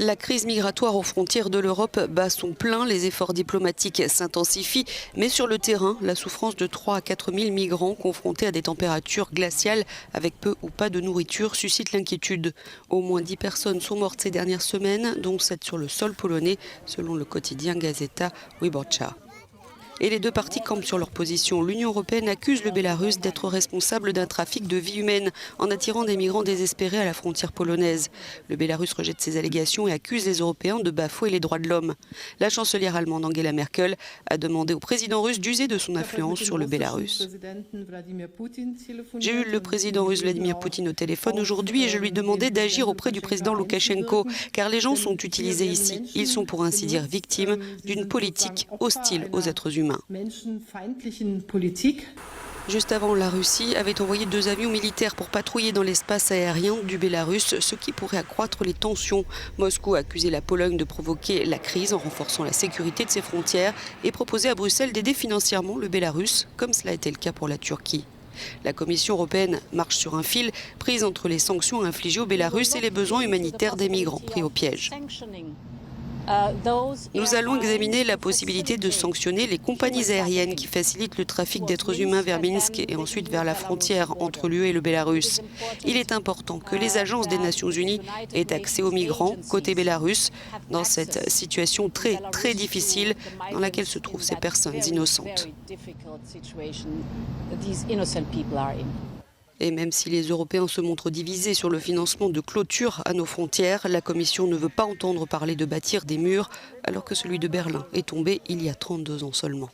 La crise migratoire aux frontières de l'Europe bat son plein, les efforts diplomatiques s'intensifient, mais sur le terrain, la souffrance de 3 à 4 000 migrants confrontés à des températures glaciales avec peu ou pas de nourriture suscite l'inquiétude. Au moins 10 personnes sont mortes ces dernières semaines, dont 7 sur le sol polonais, selon le quotidien Gazeta Wyborcza. Et les deux parties campent sur leur position. L'Union européenne accuse le Bélarus d'être responsable d'un trafic de vies humaines en attirant des migrants désespérés à la frontière polonaise. Le Bélarus rejette ces allégations et accuse les Européens de bafouer les droits de l'homme. La chancelière allemande Angela Merkel a demandé au président russe d'user de son influence sur le Bélarus. J'ai eu le président russe Vladimir Poutine au téléphone aujourd'hui et je lui demandais d'agir auprès du président Loukachenko, car les gens sont utilisés ici. Ils sont pour ainsi dire victimes d'une politique hostile aux êtres humains. Juste avant, la Russie avait envoyé 2 avions militaires pour patrouiller dans l'espace aérien du Bélarus, ce qui pourrait accroître les tensions. Moscou a accusé la Pologne de provoquer la crise en renforçant la sécurité de ses frontières et proposé à Bruxelles d'aider financièrement le Bélarus, comme cela a été le cas pour la Turquie. La Commission européenne marche sur un fil, prise entre les sanctions infligées au Bélarus et les besoins humanitaires des migrants pris au piège. Nous allons examiner la possibilité de sanctionner les compagnies aériennes qui facilitent le trafic d'êtres humains vers Minsk et ensuite vers la frontière entre l'UE et le Bélarus. Il est important que les agences des Nations Unies aient accès aux migrants côté Bélarus dans cette situation très difficile dans laquelle se trouvent ces personnes innocentes. Et même si les Européens se montrent divisés sur le financement de clôtures à nos frontières, la Commission ne veut pas entendre parler de bâtir des murs alors que celui de Berlin est tombé il y a 32 ans seulement.